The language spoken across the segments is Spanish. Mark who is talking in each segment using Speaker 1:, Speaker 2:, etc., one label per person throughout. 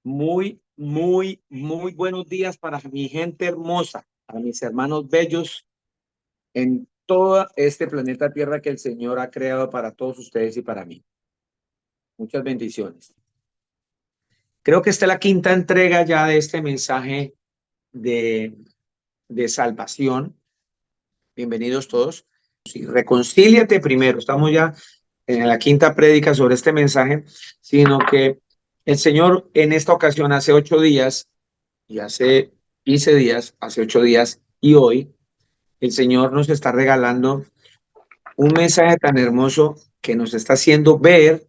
Speaker 1: Muy buenos días para mi gente hermosa, para mis hermanos bellos en todo este planeta Tierra que el Señor ha creado para todos ustedes y para mí. Muchas bendiciones. Creo que esta es la quinta entrega ya de este mensaje de, de salvación. Bienvenidos todos. Sí, reconcíliate primero. Estamos ya en la quinta prédica sobre este mensaje, sino que el Señor en esta ocasión hace 8 días y hace 15 días, hace 8 días y hoy, el Señor nos está regalando un mensaje tan hermoso que nos está haciendo ver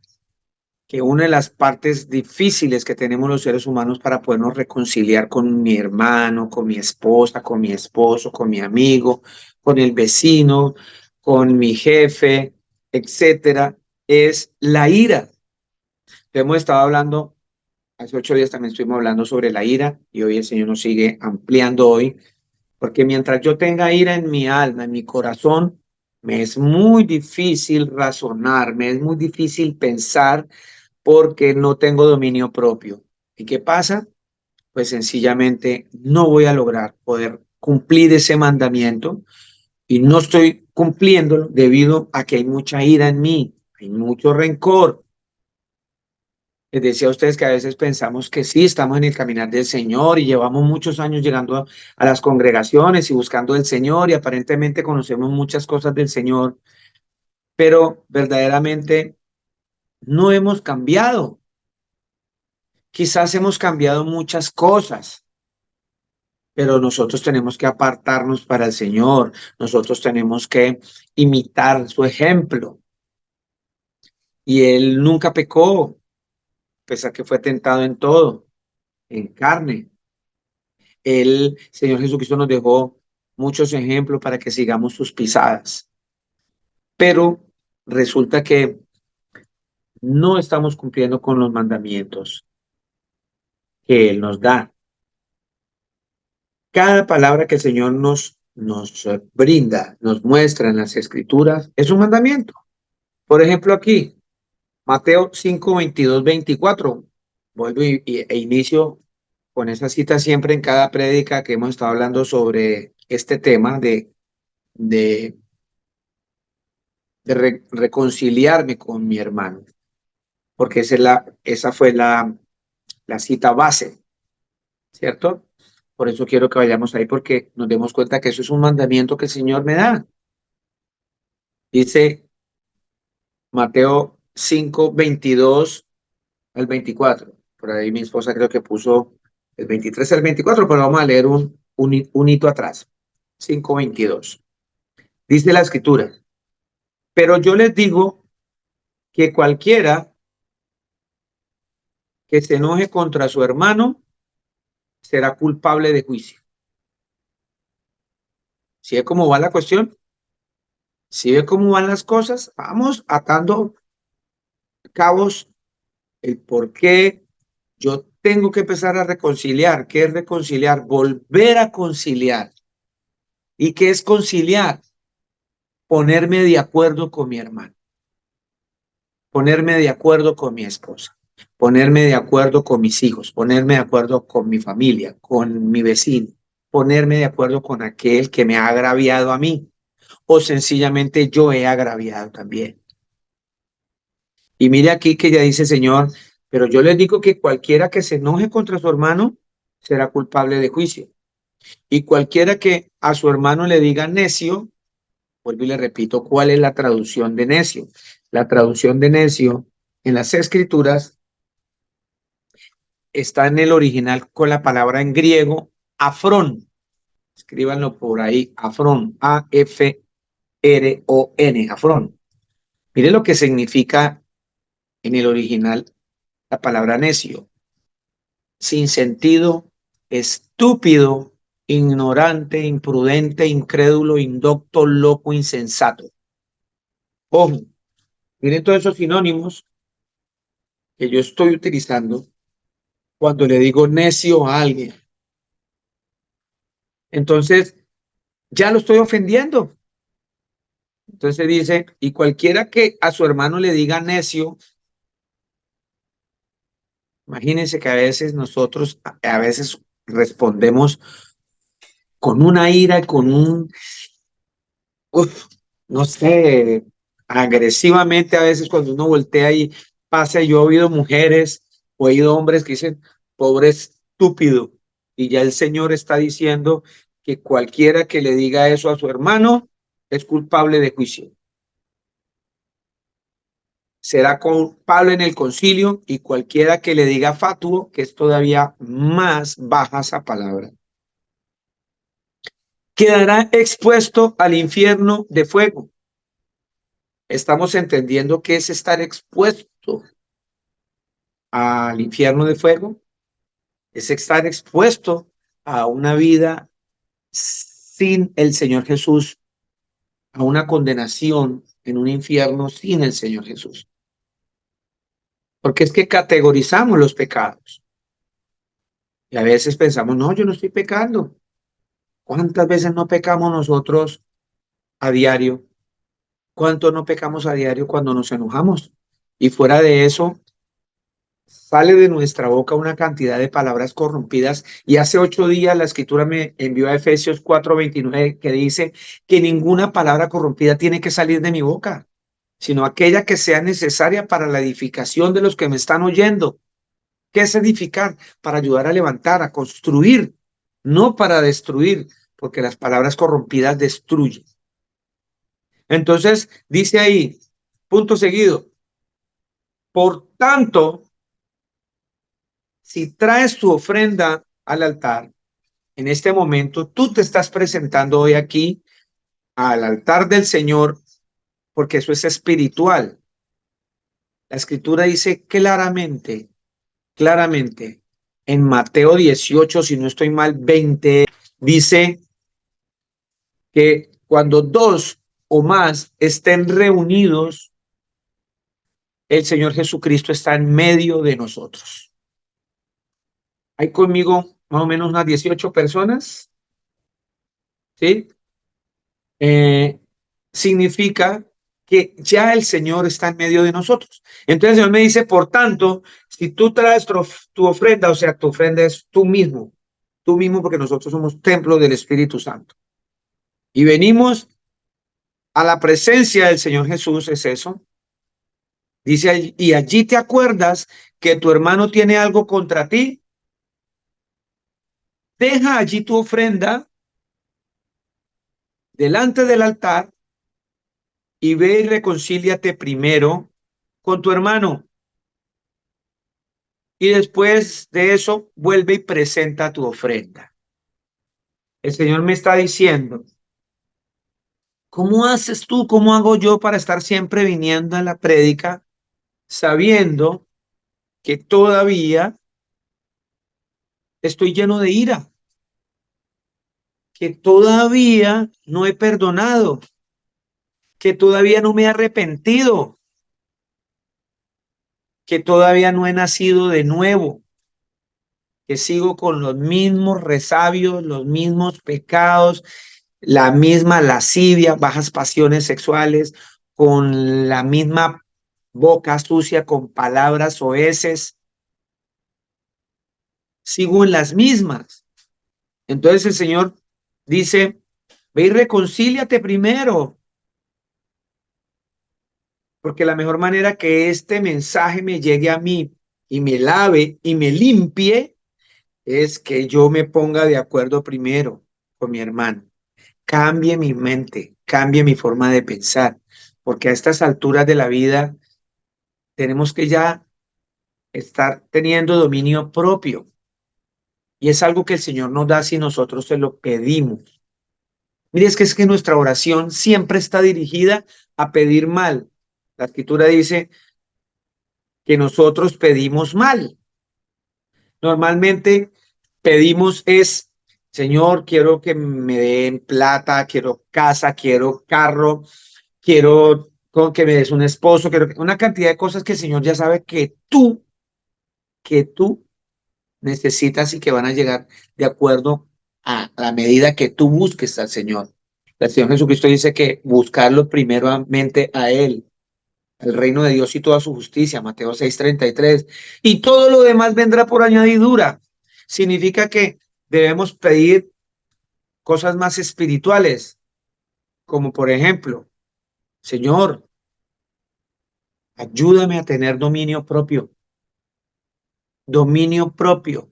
Speaker 1: que una de las partes difíciles que tenemos los seres humanos para podernos reconciliar con mi hermano, con mi esposa, con mi esposo, con mi amigo, con el vecino, con mi jefe, etcétera, es la ira. Hemos estado hablando, hace 8 días también estuvimos hablando sobre la ira y hoy el Señor nos sigue ampliando hoy. Porque mientras yo tenga ira en mi alma, en mi corazón, me es muy difícil razonar, me es muy difícil pensar porque no tengo dominio propio. ¿Y qué pasa? Pues sencillamente no voy a lograr poder cumplir ese mandamiento y no estoy cumpliéndolo debido a que hay mucha ira en mí, hay mucho rencor. Les decía a ustedes que a veces pensamos que sí, estamos en el caminar del Señor y llevamos muchos años llegando a las congregaciones y buscando el Señor y aparentemente conocemos muchas cosas del Señor, pero verdaderamente no hemos cambiado. Quizás hemos cambiado muchas cosas, pero nosotros tenemos que apartarnos para el Señor. Nosotros tenemos que imitar su ejemplo. Y Él nunca pecó, pese a que fue tentado en todo, en carne. El Señor Jesucristo nos dejó muchos ejemplos para que sigamos sus pisadas, pero resulta que no estamos cumpliendo con los mandamientos que Él nos da. Cada palabra que el Señor nos brinda, nos muestra en las Escrituras, es un mandamiento. Por ejemplo, aquí, Mateo 5, 22, 24. Vuelvo e inicio con esa cita siempre en cada prédica que hemos estado hablando sobre este tema de reconciliarme con mi hermano, porque esa fue la cita base, ¿cierto? Por eso quiero que vayamos ahí, porque nos demos cuenta que eso es un mandamiento que el Señor me da. Dice Mateo 5 22 al 24. Por ahí mi esposa creo que puso el 23 al 24, pero vamos a leer un hito atrás. 5 22. Dice la escritura, pero yo les digo que cualquiera que se enoje contra su hermano será culpable de juicio. ¿Sí ve cómo va la cuestión? ¿Sí ve cómo van las cosas? Vamos atando cabos, el por qué yo tengo que empezar a reconciliar. ¿Qué es reconciliar? Volver a conciliar. ¿Y qué es conciliar? Ponerme de acuerdo con mi hermano, ponerme de acuerdo con mi esposa, ponerme de acuerdo con mis hijos, ponerme de acuerdo con mi familia, con mi vecino, ponerme de acuerdo con aquel que me ha agraviado a mí o sencillamente yo he agraviado también. Y mire aquí que ya dice Señor, pero yo les digo que cualquiera que se enoje contra su hermano será culpable de juicio. Y cualquiera que a su hermano le diga necio, vuelvo y le repito, ¿cuál es la traducción de necio? La traducción de necio en las escrituras está en el original con la palabra en griego afrón. Escríbanlo por ahí, afrón, A-F-R-O-N, afrón. Mire lo que significa en el original la palabra necio: sin sentido, estúpido, ignorante, imprudente, incrédulo, indocto, loco, insensato. Ojo, miren todos esos sinónimos que yo estoy utilizando cuando le digo necio a alguien. Entonces, ya lo estoy ofendiendo. Entonces dice, y cualquiera que a su hermano le diga necio, Imagínense que a veces nosotros, a veces respondemos con una ira, con un, uf, no sé, agresivamente a veces cuando uno voltea y pasa. Yo he oído mujeres o he oído hombres que dicen, pobre estúpido. Y ya el Señor está diciendo que cualquiera que le diga eso a su hermano es culpable de juicio. Será culpable en el concilio, y cualquiera que le diga fatuo, que es todavía más baja esa palabra, quedará expuesto al infierno de fuego. Estamos entendiendo qué es estar expuesto al infierno de fuego. Es estar expuesto a una vida sin el Señor Jesús, a una condenación en un infierno sin el Señor Jesús. Porque es que categorizamos los pecados y a veces pensamos, no, yo no estoy pecando. ¿Cuántas veces no pecamos nosotros a diario? ¿Cuánto no pecamos a diario cuando nos enojamos? Y fuera de eso, sale de nuestra boca una cantidad de palabras corrompidas. Y hace 8 días la escritura me envió a Efesios 4:29, que dice que ninguna palabra corrompida tiene que salir de mi boca, sino aquella que sea necesaria para la edificación de los que me están oyendo. ¿Qué es edificar? Para ayudar a levantar, a construir, no para destruir, porque las palabras corrompidas destruyen. Entonces, dice ahí, punto seguido, por tanto, si traes tu ofrenda al altar, en este momento tú te estás presentando hoy aquí al altar del Señor, porque eso es espiritual. La escritura dice claramente, claramente, en Mateo 18, si no estoy mal, 20, dice que cuando dos o más estén reunidos, el Señor Jesucristo está en medio de nosotros. Hay conmigo más o menos unas 18 personas, ¿sí? Eh, Significa que ya el Señor está en medio de nosotros. Entonces el Señor me dice, por tanto, si tú traes tu ofrenda, o sea, tu ofrenda es tú mismo, porque nosotros somos templo del Espíritu Santo. Y venimos a la presencia del Señor Jesús, es eso. Dice, y allí te acuerdas que tu hermano tiene algo contra ti. Deja allí tu ofrenda delante del altar y ve y reconcíliate primero con tu hermano. Y después de eso, vuelve y presenta tu ofrenda. El Señor me está diciendo, ¿cómo haces tú? ¿Cómo hago yo para estar siempre viniendo a la prédica sabiendo que todavía estoy lleno de ira, que todavía no he perdonado, que todavía no me he arrepentido, que todavía no he nacido de nuevo, que sigo con los mismos resabios, los mismos pecados, la misma lascivia, bajas pasiones sexuales, con la misma boca sucia, con palabras soeces, sigo en las mismas? Entonces el Señor dice, ve y reconcíliate primero, porque la mejor manera que este mensaje me llegue a mí y me lave y me limpie es que yo me ponga de acuerdo primero con mi hermano, cambie mi mente, cambie mi forma de pensar, porque a estas alturas de la vida tenemos que ya estar teniendo dominio propio, y es algo que el Señor nos da si nosotros se lo pedimos. Mire, es que nuestra oración siempre está dirigida a pedir mal. La escritura dice que nosotros pedimos mal. Normalmente pedimos es, Señor, quiero que me den plata, quiero casa, quiero carro, quiero que me des un esposo, quiero una cantidad de cosas que el Señor ya sabe que tú necesitas y que van a llegar de acuerdo a la medida que tú busques al Señor. El Señor Jesucristo dice que buscarlo primeramente a Él. el reino de Dios y toda su justicia, Mateo 6:33. Y todo lo demás vendrá por añadidura. Significa que debemos pedir cosas más espirituales, como por ejemplo, Señor, ayúdame a tener dominio propio, dominio propio,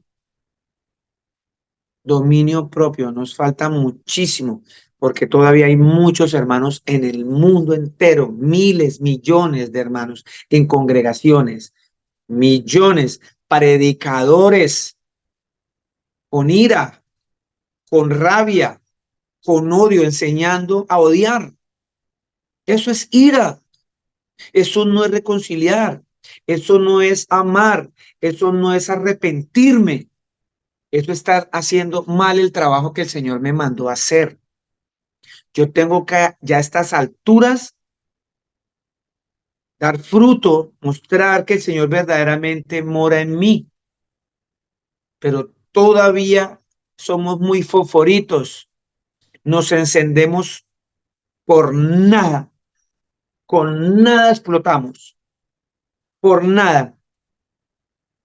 Speaker 1: dominio propio. Nos falta muchísimo, porque todavía hay muchos hermanos en el mundo entero, miles, millones de hermanos en congregaciones, millones, predicadores con ira, con rabia, con odio, enseñando a odiar. Eso es ira, eso no es reconciliar, eso no es amar, eso no es arrepentirme, eso está haciendo mal el trabajo que el Señor me mandó a hacer. Yo tengo que ya a estas alturas dar fruto, mostrar que el Señor verdaderamente mora en mí, pero todavía somos muy fosforitos, nos encendemos por nada, con nada explotamos, por nada.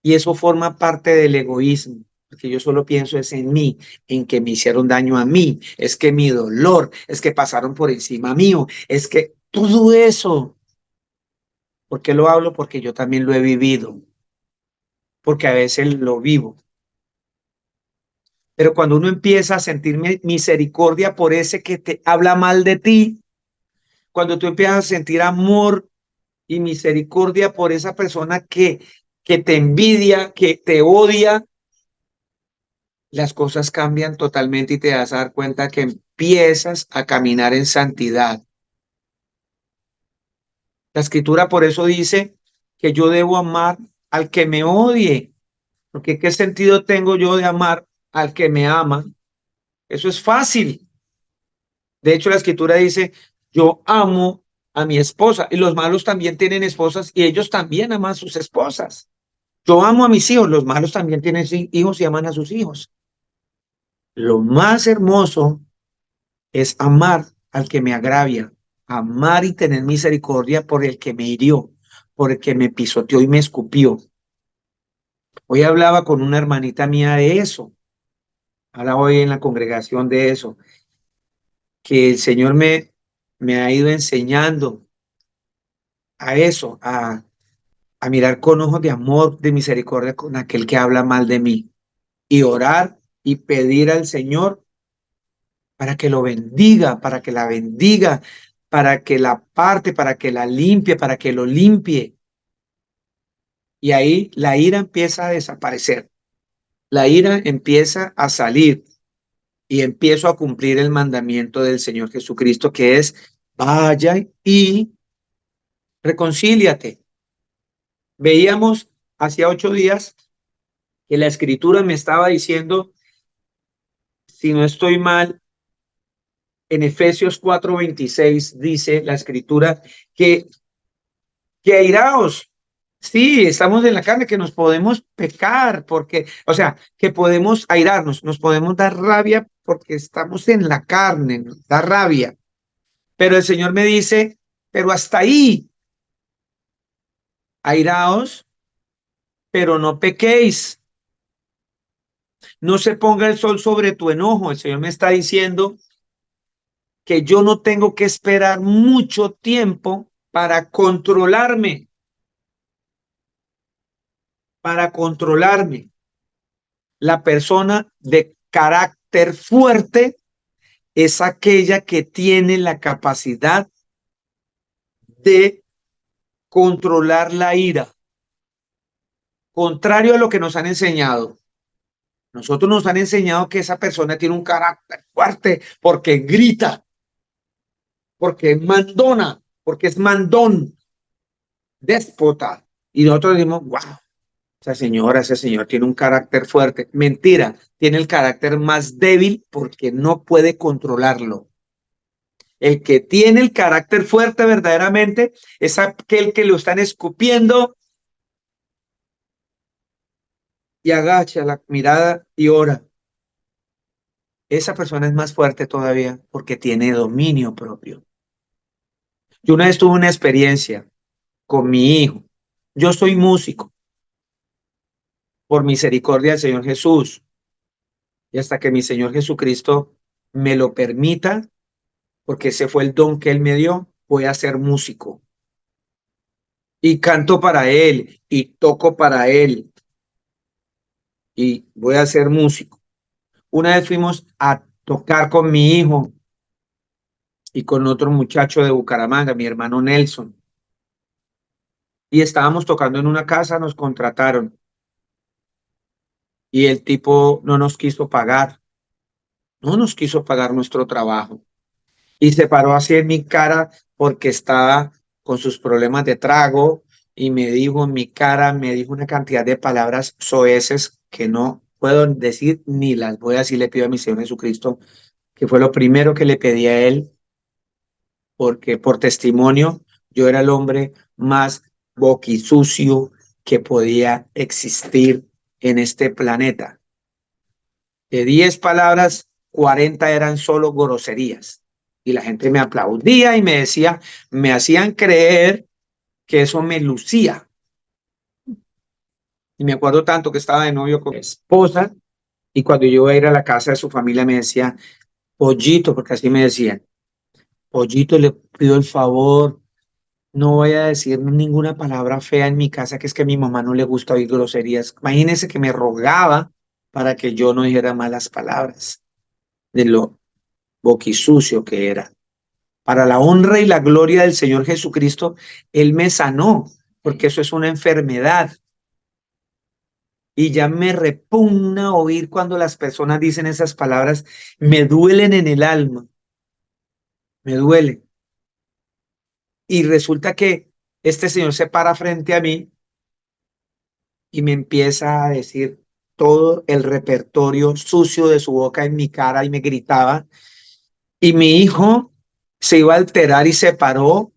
Speaker 1: Y eso forma parte del egoísmo, porque yo solo pienso es en mí, en que me hicieron daño a mí, es que mi dolor, es que pasaron por encima mío, es que todo eso. ¿Por qué lo hablo? Porque yo también lo he vivido, porque a veces lo vivo. Pero cuando uno empieza a sentir misericordia por ese que te habla mal de ti, cuando tú empiezas a sentir amor y misericordia por esa persona que te envidia, que te odia, las cosas cambian totalmente y te das a dar cuenta que empiezas a caminar en santidad. La escritura por eso dice que yo debo amar al que me odie, porque ¿qué sentido tengo yo de amar al que me ama? Eso es fácil. De hecho, la escritura dice, yo amo a mi esposa y los malos también tienen esposas y ellos también aman a sus esposas. Yo amo a mis hijos, los malos también tienen hijos y aman a sus hijos. Lo más hermoso es amar al que me agravia, amar y tener misericordia por el que me hirió, por el que me pisoteó y me escupió. Hoy hablaba con una hermanita mía de eso, hablaba hoy en la congregación de eso, que el Señor me ha ido enseñando a eso, a mirar con ojos de amor, de misericordia con aquel que habla mal de mí y orar y pedir al Señor para que lo bendiga, para que la bendiga, para que la parte, para que la limpie, para que lo limpie. Y ahí la ira empieza a desaparecer, la ira empieza a salir y empiezo a cumplir el mandamiento del Señor Jesucristo, que es vaya y reconcíliate. Veíamos hacía 8 días que la escritura me estaba diciendo, si no estoy mal, en Efesios 4:26 dice la escritura que airaos. Sí, estamos en la carne, que nos podemos pecar, porque, o sea, que podemos airarnos, nos podemos dar rabia porque estamos en la carne, nos da rabia. Pero el Señor me dice, pero hasta ahí, airaos, pero no pequéis, no se ponga el sol sobre tu enojo. El Señor me está diciendo que yo no tengo que esperar mucho tiempo para controlarme, para controlarme. La persona de carácter fuerte es aquella que tiene la capacidad de controlar la ira, contrario a lo que nos han enseñado. Nosotros nos han enseñado que esa persona tiene un carácter fuerte porque grita, porque es mandona, porque es mandón, déspota. Y nosotros decimos, wow, esa señora, ese señor tiene un carácter fuerte. Mentira, tiene el carácter más débil porque no puede controlarlo. El que tiene el carácter fuerte verdaderamente es aquel que lo están escupiendo y agacha la mirada y ora. Esa persona es más fuerte todavía porque tiene dominio propio. Yo una vez tuve una experiencia. con mi hijo. Yo soy músico por misericordia del Señor Jesús y hasta que mi Señor Jesucristo me lo permita, porque ese fue el don que Él me dio, voy a ser músico y canto para Él y toco para Él y voy a ser músico. Una vez fuimos a tocar con mi hijo y con otro muchacho de Bucaramanga, mi hermano Nelson, y estábamos tocando en una casa, nos contrataron y el tipo no nos quiso pagar, no nos quiso pagar nuestro trabajo y se paró así en mi cara porque estaba con sus problemas de trago y me dijo en mi cara, me dijo una cantidad de palabras soeces que no puedo decir ni las voy a decir, le pido a mi Señor Jesucristo, que fue lo primero que le pedí a él, porque por testimonio yo era el hombre más boquisucio que podía existir en este planeta. De 10 palabras, 40 eran solo groserías. Y la gente me aplaudía y me decía, me hacían creer que eso me lucía. Y me acuerdo tanto que estaba de novio con mi esposa y cuando yo iba a ir a la casa de su familia me decía, Pollito, porque así me decían, Pollito, le pido el favor, no voy a decir ninguna palabra fea en mi casa, que es que a mi mamá no le gusta oír groserías. Imagínense que me rogaba para que yo no dijera malas palabras de lo boquisucio que era. Para la honra y la gloria del Señor Jesucristo, Él me sanó, porque eso es una enfermedad. Y ya me repugna oír cuando las personas dicen esas palabras, me duelen en el alma, me duele. Y resulta que este señor se para frente a mí y me empieza a decir todo el repertorio sucio de su boca en mi cara y me gritaba. Y mi hijo se iba a alterar y se paró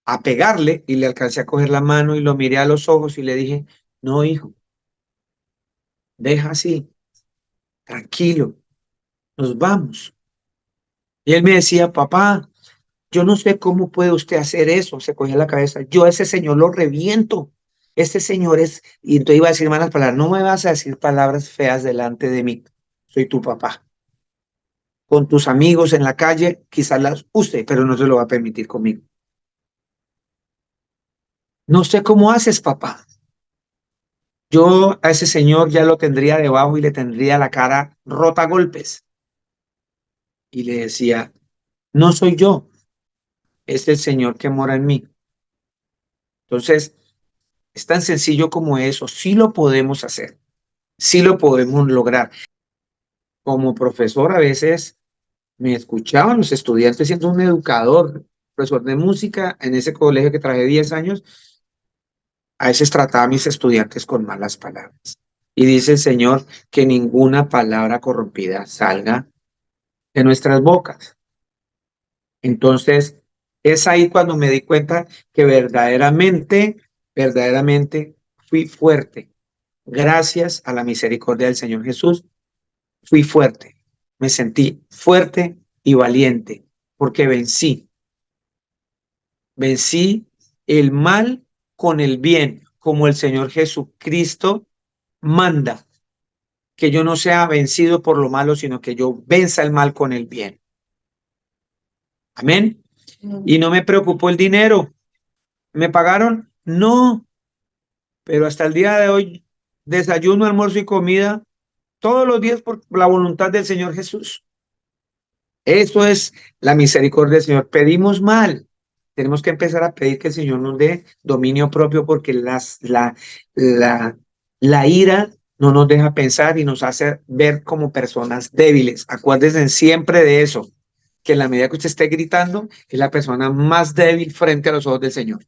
Speaker 1: a pegarle y le alcancé a coger la mano y lo miré a los ojos y le dije, no, hijo, deja así, tranquilo, nos vamos. Y él me decía, papá, yo no sé cómo puede usted hacer eso. Se cogía la cabeza. Yo a ese señor lo reviento. Este señor es, y entonces iba a decir malas palabras. No me vas a decir palabras feas delante de mí. Soy tu papá. Con tus amigos en la calle, quizás las use, pero no se lo va a permitir conmigo. No sé cómo haces, papá. Yo a ese señor ya lo tendría debajo y le tendría la cara rota a golpes. Y le decía, no soy yo, es el Señor que mora en mí. Entonces, es tan sencillo como eso. Sí lo podemos hacer, sí lo podemos lograr. Como profesor, a veces me escuchaban los estudiantes siendo un educador, profesor de música en ese colegio que trabajé 10 años. A veces trataba a mis estudiantes con malas palabras. Y dice el Señor que ninguna palabra corrompida salga de nuestras bocas. Entonces, es ahí cuando me di cuenta que verdaderamente fui fuerte. Gracias a la misericordia del Señor Jesús, fui fuerte. Me sentí fuerte y valiente porque vencí el mal con el bien, como el Señor Jesucristo manda, que yo no sea vencido por lo malo, sino que yo venza el mal con el bien. Amén. Y no me preocupó el dinero. ¿Me pagaron? No, pero hasta el día de hoy, desayuno, almuerzo y comida todos los días por la voluntad del Señor Jesús. Eso es la misericordia del Señor. Pedimos mal. Tenemos que empezar a pedir que el Señor nos dé dominio propio porque la ira no nos deja pensar y nos hace ver como personas débiles. Acuérdense siempre de eso, que en la medida que usted esté gritando, es la persona más débil frente a los ojos del Señor.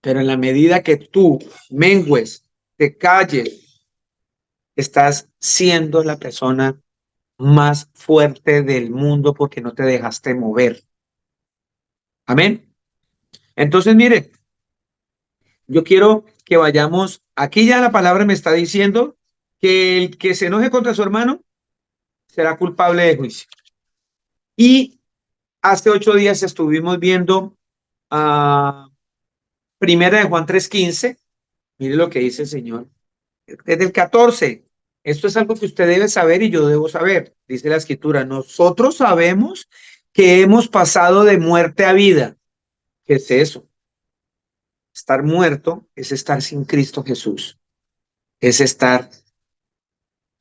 Speaker 1: Pero en la medida que tú mengues, te calles, estás siendo la persona más fuerte del mundo porque no te dejaste mover. Amén. Entonces, mire, yo quiero que vayamos, aquí ya la palabra me está diciendo que el que se enoje contra su hermano será culpable de juicio. Y hace 8 días estuvimos viendo a Primera de Juan 3:15. Mire lo que dice el Señor. Desde el 14. Esto es algo que usted debe saber y yo debo saber. Dice la Escritura, nosotros sabemos que hemos pasado de muerte a vida. ¿Qué es eso? Estar muerto es estar sin Cristo Jesús. Es estar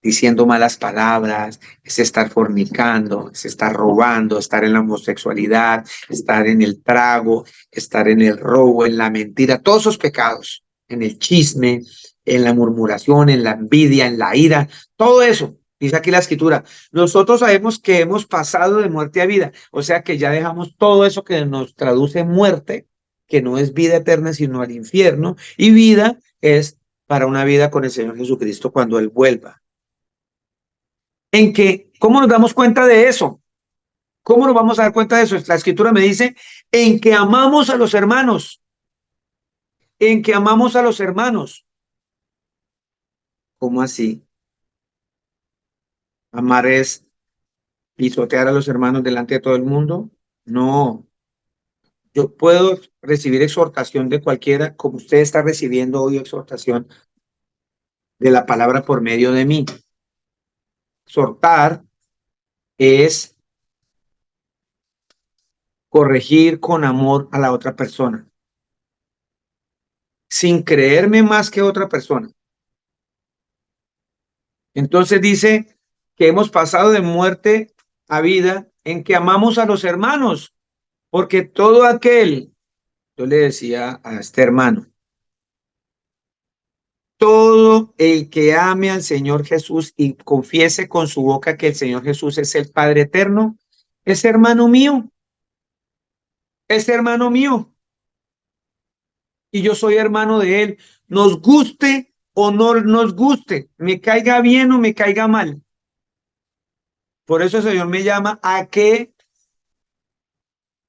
Speaker 1: diciendo malas palabras, es estar fornicando, es estar robando, estar en la homosexualidad, estar en el trago, estar en el robo, en la mentira, todos esos pecados, en el chisme, en la murmuración, en la envidia, en la ira, todo eso. Dice aquí la escritura, nosotros sabemos que hemos pasado de muerte a vida, o sea que ya dejamos todo eso que nos traduce muerte, que no es vida eterna, sino al infierno, y vida es para una vida con el Señor Jesucristo cuando Él vuelva. En que, ¿cómo nos damos cuenta de eso? ¿Cómo nos vamos a dar cuenta de eso? La escritura me dice, en que amamos a los hermanos, en que amamos a los hermanos. ¿Cómo así? ¿Amar es pisotear a los hermanos delante de todo el mundo? No, yo puedo recibir exhortación de cualquiera, como usted está recibiendo hoy exhortación de la palabra por medio de mí. Exhortar es corregir con amor a la otra persona, sin creerme más que otra persona. Entonces dice que hemos pasado de muerte a vida en que amamos a los hermanos, porque todo aquel, yo le decía a este hermano, todo el que ame al Señor Jesús y confiese con su boca que el Señor Jesús es el Padre eterno, es hermano mío, y yo soy hermano de él, nos guste o no nos guste, me caiga bien o me caiga mal. Por eso el Señor me llama a que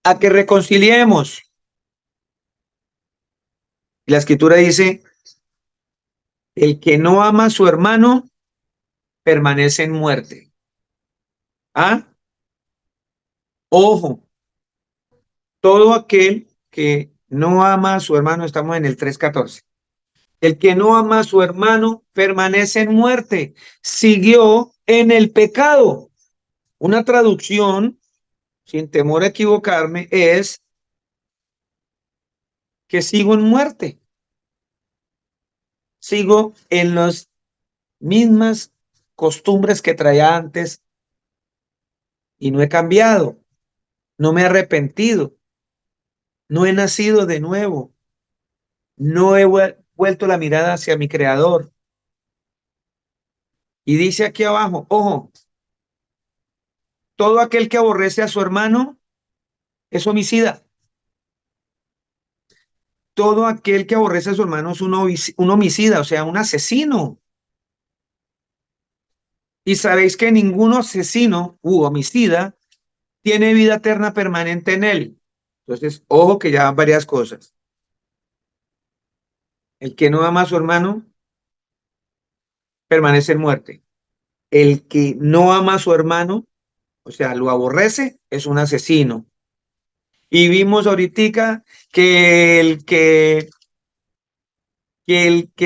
Speaker 1: reconciliemos. La escritura dice, el que no ama a su hermano permanece en muerte. Ah, ojo, todo aquel que no ama a su hermano, estamos en el 3:14. El que no ama a su hermano permanece en muerte. Siguió en el pecado. Una traducción, sin temor a equivocarme, es que sigo en muerte. Sigo en las mismas costumbres que traía antes y no he cambiado, no me he arrepentido, no he nacido de nuevo, no he vuelto la mirada hacia mi creador. Y dice aquí abajo, ojo, todo aquel que aborrece a su hermano es homicida. Todo aquel que aborrece a su hermano es un homicida, o sea, un asesino. Y sabéis que ningún asesino u homicida tiene vida eterna permanente en él. Entonces, ojo que ya van varias cosas. El que no ama a su hermano permanece en muerte. El que no ama a su hermano, o sea, lo aborrece, es un asesino. Y vimos ahorita que el que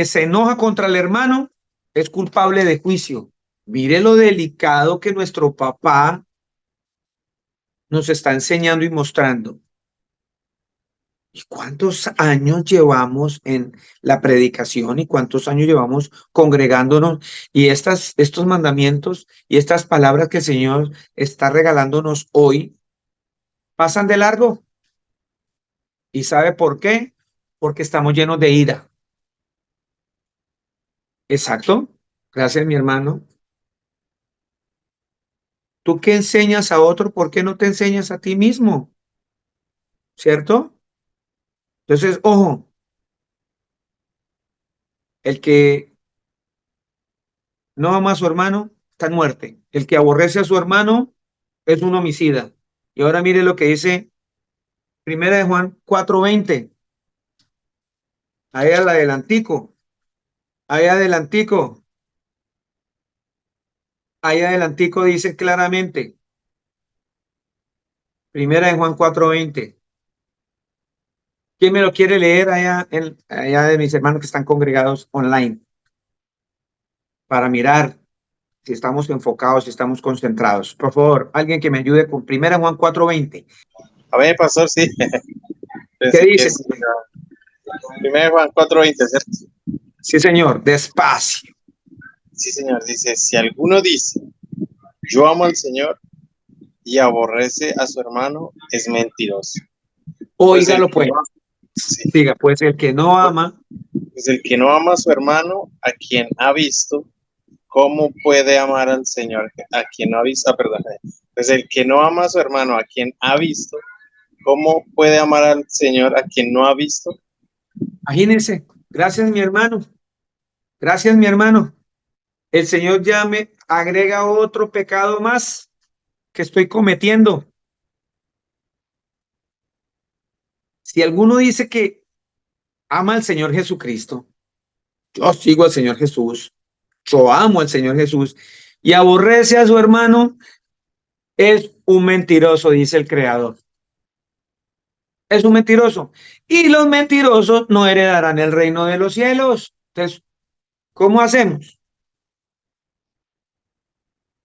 Speaker 1: se enoja contra el hermano es culpable de juicio. Mire lo delicado que nuestro papá nos está enseñando y mostrando. ¿Y cuántos años llevamos en la predicación y cuántos años llevamos congregándonos? Y estos mandamientos y estas palabras que el Señor está regalándonos hoy pasan de largo. ¿Y sabe por qué? Porque estamos llenos de ira. Exacto. Gracias, mi hermano. ¿Tú qué enseñas a otro? ¿Por qué no te enseñas a ti mismo? ¿Cierto? Entonces, ojo, el que no ama a su hermano está en muerte. El que aborrece a su hermano es un homicida. Y ahora mire lo que dice Primera de Juan 4:20. Ahí adelantico, ahí adelantico, ahí adelantico dice claramente, Primera de Juan 4:20. ¿Quién me lo quiere leer allá de mis hermanos que están congregados online? Para mirar si estamos enfocados, si estamos concentrados. Por favor, alguien que me ayude con 1 Juan 4:20.
Speaker 2: A ver, pastor, sí.
Speaker 1: ¿Qué
Speaker 2: Pensé que
Speaker 1: dice?
Speaker 2: es 1 Juan 4:20, ¿cierto?
Speaker 1: Sí, señor, despacio.
Speaker 2: Sí, señor. Dice, si alguno dice, yo amo al Señor y aborrece a su hermano, es mentiroso. Pues el
Speaker 1: Óigalo
Speaker 2: que
Speaker 1: pues.
Speaker 2: no, sí,
Speaker 1: Diga, pues el que no ama,
Speaker 2: pues el que no ama a su hermano, a quien ha visto, ¿cómo puede amar al Señor a quien no ha visto? Ah, perdón. Pues el que no ama a su hermano, a quien ha visto, ¿cómo puede amar al Señor a quien no ha visto?
Speaker 1: imagínense. Gracias, mi hermano. Gracias, mi hermano. El Señor ya me agrega otro pecado más que estoy cometiendo. Si alguno dice que ama al Señor Jesucristo, yo sigo al Señor Jesús, yo amo al Señor Jesús, y aborrece a su hermano, es un mentiroso, dice el Creador. Es un mentiroso. Y los mentirosos no heredarán el reino de los cielos. Entonces, ¿cómo hacemos?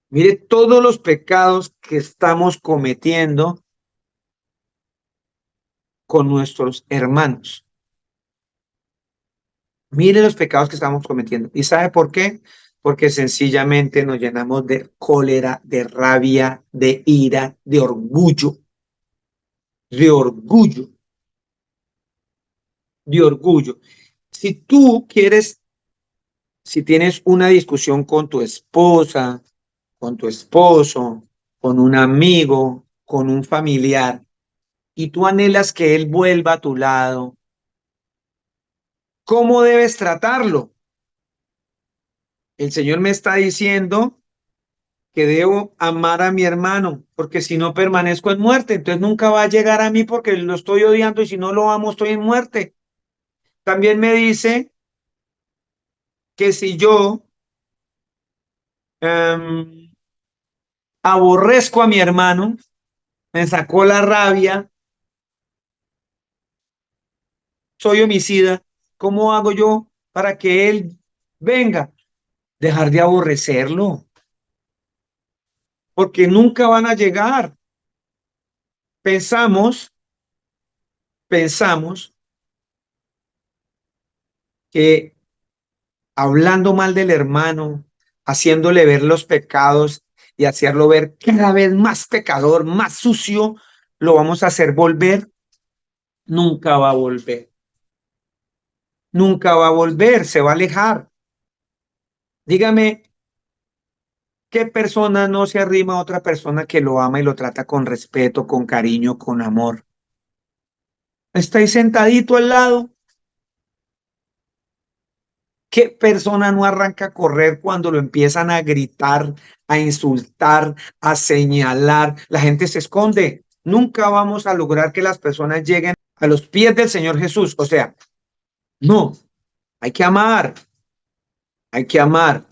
Speaker 1: Mire todos los pecados que estamos cometiendo con nuestros hermanos. Mire los pecados que estamos cometiendo. ¿Y sabe por qué? Porque sencillamente nos llenamos de cólera, de rabia, de ira, de orgullo, de orgullo, de orgullo. Si tú quieres, si tienes una discusión con tu esposa, con tu esposo, con un amigo, con un familiar, y tú anhelas que él vuelva a tu lado, ¿cómo debes tratarlo? El Señor me está diciendo que debo amar a mi hermano, porque si no permanezco en muerte, entonces nunca va a llegar a mí porque lo estoy odiando y si no lo amo estoy en muerte. También me dice que si yo em, aborrezco a mi hermano, me sacó la rabia, soy homicida, ¿cómo hago yo para que él venga? Dejar de aborrecerlo, porque nunca van a llegar. Pensamos que hablando mal del hermano, haciéndole ver los pecados y hacerlo ver cada vez más pecador, más sucio, lo vamos a hacer volver, nunca va a volver, nunca va a volver, se va a alejar. Dígame, ¿qué persona no se arrima a otra persona que lo ama y lo trata con respeto, con cariño, con amor? Está ahí sentadito al lado. ¿Qué persona no arranca a correr cuando lo empiezan a gritar, a insultar, a señalar? La gente se esconde. Nunca vamos a lograr que las personas lleguen a los pies del Señor Jesús. O sea, no, hay que amar, hay que amar.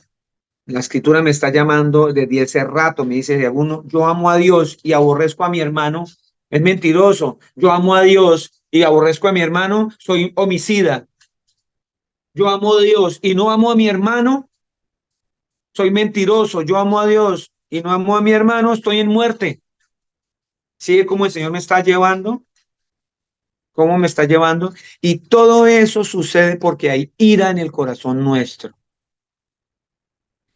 Speaker 1: La escritura me está llamando desde ese rato, me dice de alguno, yo amo a Dios y aborrezco a mi hermano, es mentiroso. Yo amo a Dios y aborrezco a mi hermano, soy homicida. Yo amo a Dios y no amo a mi hermano, soy mentiroso. Yo amo a Dios y no amo a mi hermano, estoy en muerte. ¿Sigue cómo el Señor me está llevando? ¿Cómo me está llevando? Y todo eso sucede porque hay ira en el corazón nuestro.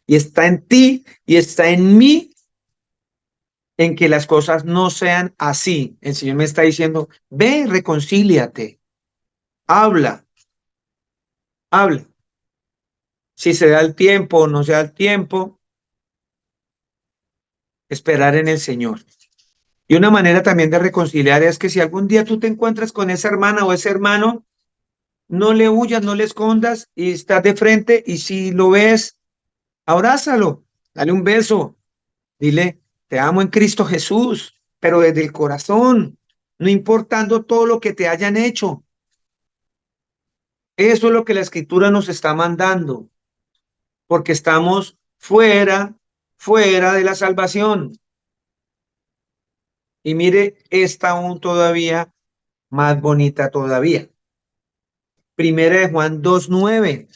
Speaker 1: Y está en ti y está en mí en que las cosas no sean así. El Señor me está diciendo, ve, reconcíliate, habla, habla. Si se da el tiempo o no se da el tiempo, esperar en el Señor. Y una manera también de reconciliar es que si algún día tú te encuentras con esa hermana o ese hermano, no le huyas, no le escondas y estás de frente y si lo ves, abrázalo, dale un beso, dile, te amo en Cristo Jesús, pero desde el corazón, no importando todo lo que te hayan hecho. Eso es lo que la escritura nos está mandando, porque estamos fuera de la salvación. Y mire, está aún todavía más bonita todavía. Primera de Juan 2:9.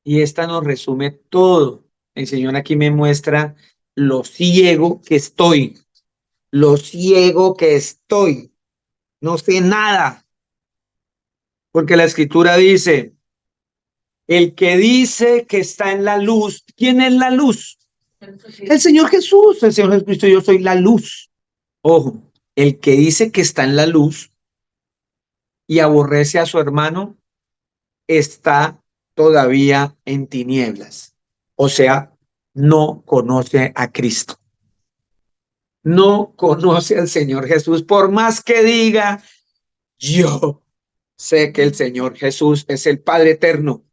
Speaker 1: Y esta nos resume todo. El Señor aquí me muestra lo ciego que estoy, lo ciego que estoy. No sé nada, porque la Escritura dice, el que dice que está en la luz, ¿quién es la luz? El Señor Jesús, el Señor Jesucristo, yo soy la luz. Ojo, el que dice que está en la luz y aborrece a su hermano, está todavía en tinieblas. O sea, no conoce a Cristo. No conoce al Señor Jesús, por más que diga, yo sé que el Señor Jesús es el Padre eterno.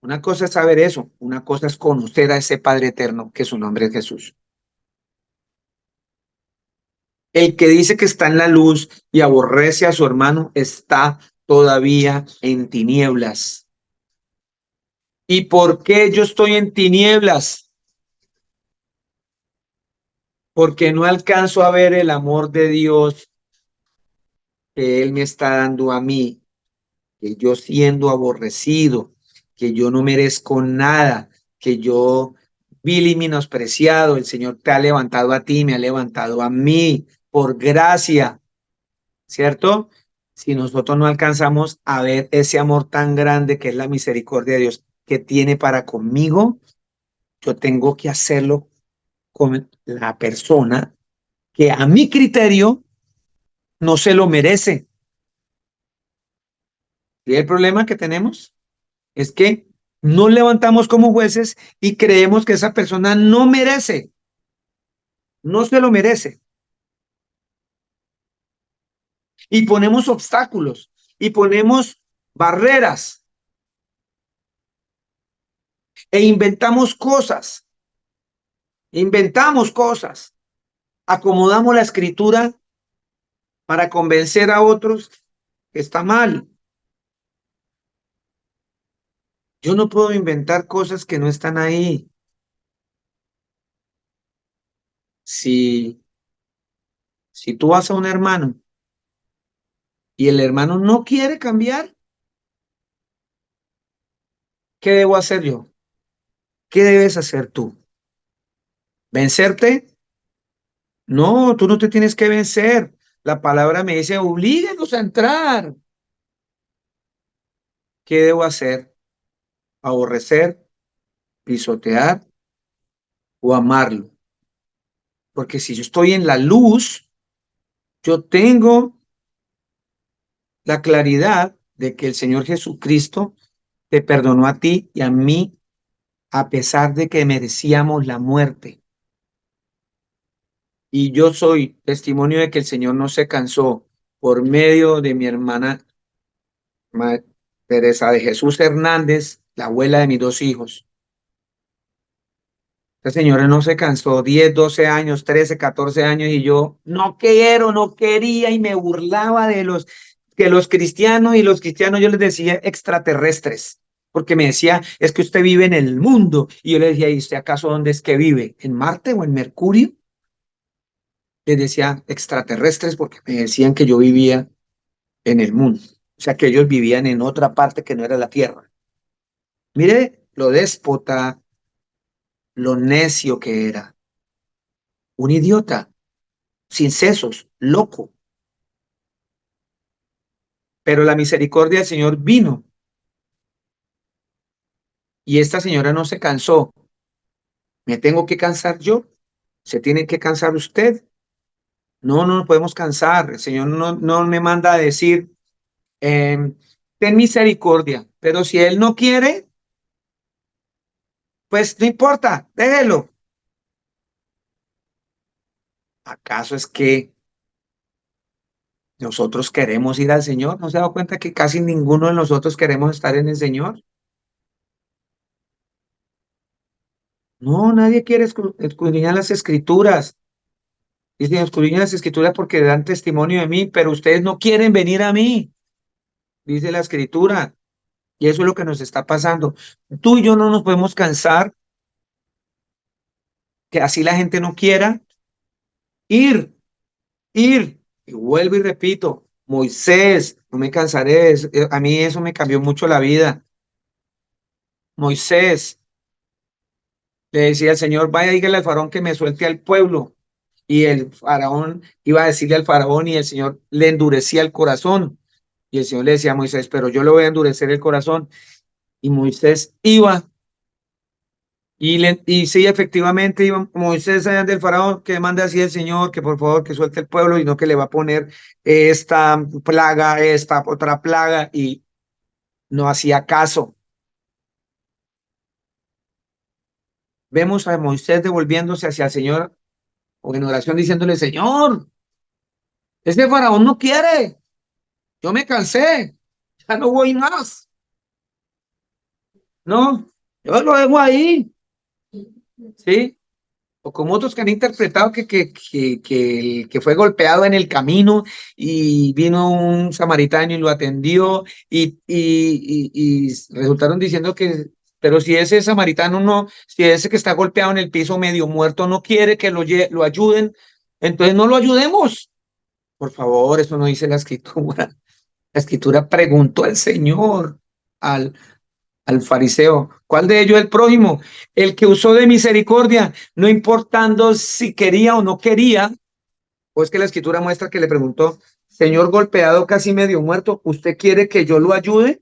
Speaker 1: Una cosa es saber eso, una cosa es conocer a ese Padre eterno, que su nombre es Jesús. El que dice que está en la luz y aborrece a su hermano está todavía en tinieblas. ¿Y por qué yo estoy en tinieblas? Porque no alcanzo a ver el amor de Dios que Él me está dando a mí, que yo siendo aborrecido, que yo no merezco nada, que yo vil y menospreciado, el Señor te ha levantado a ti, me ha levantado a mí por gracia, ¿cierto? Si nosotros no alcanzamos a ver ese amor tan grande que es la misericordia de Dios que tiene para conmigo, yo tengo que hacerlo con la persona que a mi criterio no se lo merece. ¿Y el problema que tenemos? Es que nos levantamos como jueces y creemos que esa persona no merece, no se lo merece. Y ponemos obstáculos y ponemos barreras e inventamos cosas, acomodamos la escritura para convencer a otros que está mal. Yo no puedo inventar cosas que no están ahí. Si, si tú vas a un hermano y el hermano no quiere cambiar, ¿qué debo hacer yo? ¿Qué debes hacer tú? ¿Vencerte? No, tú no te tienes que vencer. La palabra me dice, oblíguenos a entrar. ¿Qué debo hacer? ¿Aborrecer, pisotear o amarlo? Porque si yo estoy en la luz, yo tengo la claridad de que el Señor Jesucristo te perdonó a ti y a mí, a pesar de que merecíamos la muerte. Y yo soy testimonio de que el Señor no se cansó por medio de mi hermana Teresa de Jesús Hernández, la abuela de mis dos hijos. Esta señora no se cansó, 10, 12 años, 13, 14 años, y yo no quiero, no quería, y me burlaba de los cristianos, y los cristianos yo les decía extraterrestres, porque me decía, es que usted vive en el mundo, y yo le decía, ¿y usted acaso dónde es que vive? ¿En Marte o en Mercurio? Les decía extraterrestres porque me decían que yo vivía en el mundo, o sea, que ellos vivían en otra parte que no era la Tierra. Mire lo déspota, lo necio que era, un idiota, sin sesos, loco. Pero la misericordia del Señor vino y esta señora no se cansó. ¿Me tengo que cansar yo? ¿Se tiene que cansar usted? No, no nos podemos cansar. El Señor no me manda a decir, ten misericordia, pero si Él no quiere, pues no importa, déjelo. ¿Acaso es que nosotros queremos ir al Señor? ¿No se ha dado cuenta que casi ninguno de nosotros queremos estar en el Señor? No, nadie quiere escudriñar las escrituras. Dicen, escudriñan las escrituras porque dan testimonio de mí, pero ustedes no quieren venir a mí, dice la escritura. Y eso es lo que nos está pasando. Tú y yo no nos podemos cansar, que así la gente no quiera ir, ir. Y vuelvo y repito, Moisés, no me cansaré de eso, a mí eso me cambió mucho la vida. Moisés le decía al Señor, vaya, dígale al faraón que me suelte al pueblo. Y el faraón iba a decirle al faraón y el Señor le endurecía el corazón. Y el Señor le decía a Moisés, pero yo le voy a endurecer el corazón. Y Moisés iba y sí, efectivamente iba Moisés allá del faraón, que manda así el Señor, que por favor que suelte el pueblo y no que le va a poner esta plaga, esta otra plaga, y no hacía caso. Vemos a Moisés devolviéndose hacia el Señor o en oración diciéndole, Señor, este faraón no quiere, yo me cansé, ya no voy más, no, yo lo dejo ahí, ¿sí? O como otros que han interpretado que el que fue golpeado en el camino y vino un samaritano y lo atendió y resultaron diciendo que, pero si ese samaritano no, si ese que está golpeado en el piso medio muerto no quiere que lo ayuden, entonces no lo ayudemos. Por favor, eso no dice la escritura. La escritura preguntó al Señor, al al fariseo. ¿Cuál de ellos el prójimo? El que usó de misericordia, no importando si quería o no quería. O es que la escritura muestra que le preguntó, Señor golpeado casi medio muerto, ¿usted quiere que yo lo ayude?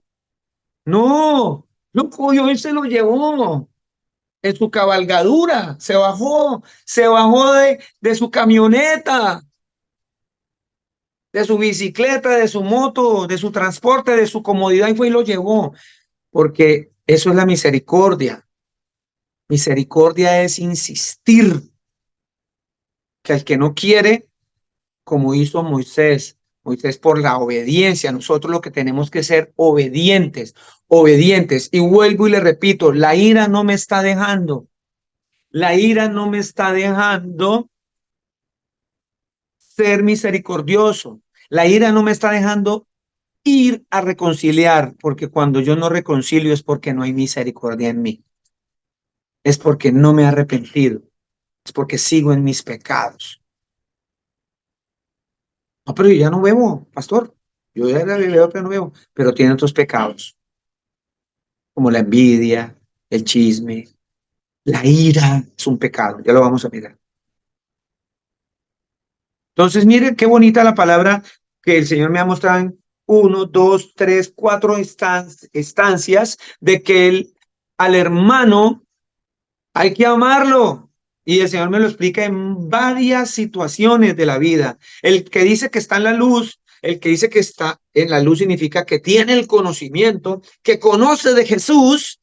Speaker 1: No, lo cogió y se lo llevó en su cabalgadura, se bajó de su camioneta, de su bicicleta, de su moto, de su transporte, de su comodidad y fue y lo llevó, porque eso es la misericordia. Misericordia es insistir que al que no quiere, como hizo Moisés, Moisés por la obediencia, nosotros lo que tenemos que ser obedientes, obedientes. Y vuelvo y le repito, la ira no me está dejando, la ira no me está dejando ser misericordioso, la ira no me está dejando ir a reconciliar, porque cuando yo no reconcilio es porque no hay misericordia en mí, es porque no me he arrepentido, es porque sigo en mis pecados. No, pero yo ya no bebo, pastor. Yo ya era bebedor, pero no bebo. Pero tiene otros pecados, como la envidia, el chisme, la ira, es un pecado. Ya lo vamos a mirar. Entonces, miren qué bonita la palabra que el Señor me ha mostrado en uno, dos, tres, cuatro estancias de que al hermano hay que amarlo. Y el Señor me lo explica en varias situaciones de la vida. El que dice que está en la luz, el que dice que está en la luz significa que tiene el conocimiento, que conoce de Jesús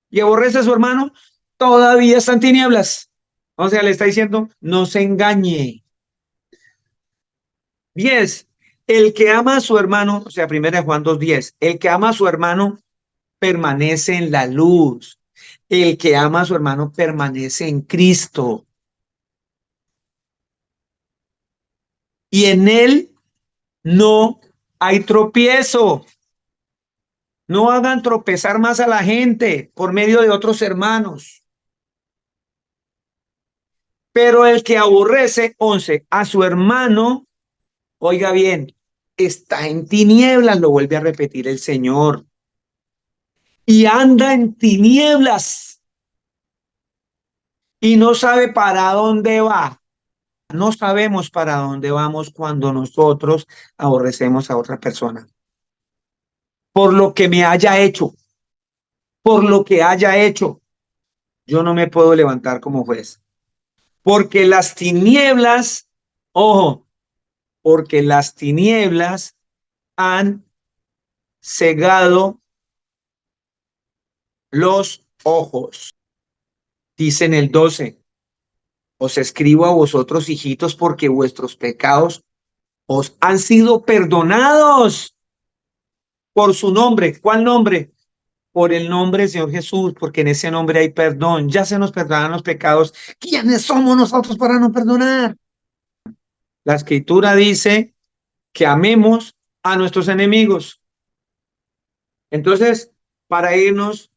Speaker 1: y aborrece a su hermano, todavía está en tinieblas. O sea, le está diciendo, no se engañe. 10. El que ama a su hermano, o sea, 1 Juan 2:10, el que ama a su hermano permanece en la luz. El que ama a su hermano permanece en Cristo. Y en él no hay tropiezo. No hagan tropezar más a la gente por medio de otros hermanos. Pero el que aborrece, 11, a su hermano, oiga bien, está en tinieblas, lo vuelve a repetir el Señor, y anda en tinieblas y no sabe para dónde va. No sabemos para dónde vamos cuando nosotros aborrecemos a otra persona. Por lo que me haya hecho, por lo que haya hecho, yo no me puedo levantar como juez. Porque las tinieblas, ojo, porque las tinieblas han cegado los ojos. Dice en el 12, os escribo a vosotros, hijitos, porque vuestros pecados os han sido perdonados por su nombre. ¿Cuál nombre? Por el nombre del Señor Jesús, porque en ese nombre hay perdón. Ya se nos perdonan los pecados. ¿Quiénes somos nosotros para no perdonar? La escritura dice que amemos a nuestros enemigos. Entonces, para irnos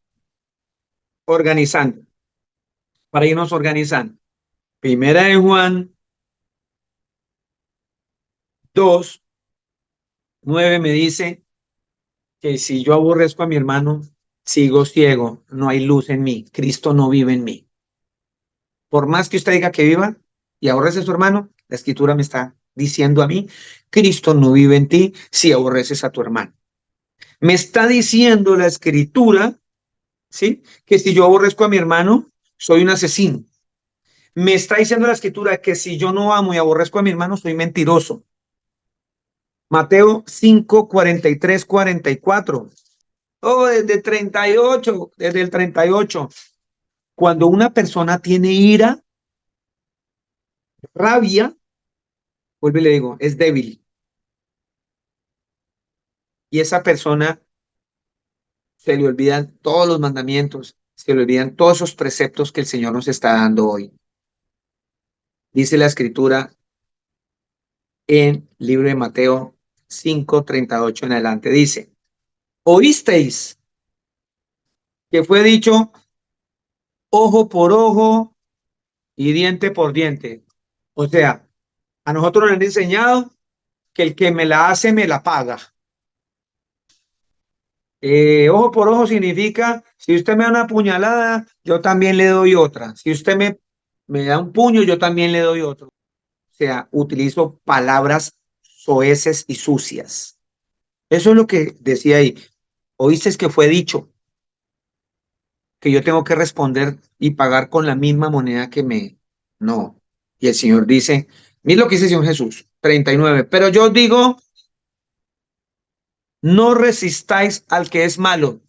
Speaker 1: organizando, para irnos organizando. 1 Juan 2:9 me dice que si yo aborrezco a mi hermano, sigo ciego, no hay luz en mí, Cristo no vive en mí. Por más que usted diga que viva y aborrece a su hermano, la escritura me está diciendo a mí, Cristo no vive en ti si aborreces a tu hermano. Me está diciendo la escritura, ¿sí? Que si yo aborrezco a mi hermano, soy un asesino. Me está diciendo la escritura que si yo no amo y aborrezco a mi hermano, soy mentiroso. Mateo 5:43-44. Oh, desde el 38. Cuando una persona tiene ira, rabia, vuelvo y le digo, es débil. Y esa persona se le olvidan todos los mandamientos, se le olvidan todos esos preceptos que el Señor nos está dando hoy. Dice la escritura en el libro de Mateo 5:38 en adelante. Dice, oísteis que fue dicho ojo por ojo y diente por diente. O sea, a nosotros nos han enseñado que el que me la hace, me la paga. Ojo por ojo significa, si usted me da una puñalada, yo también le doy otra. Si usted me da un puño, yo también le doy otro. O sea, utilizo palabras soeces y sucias. Eso es lo que decía ahí. Oíste que fue dicho que yo tengo que responder y pagar con la misma moneda que me... No. Y el Señor dice, mira lo que dice el Señor Jesús, 39. Pero yo os digo, no resistáis al que es malo.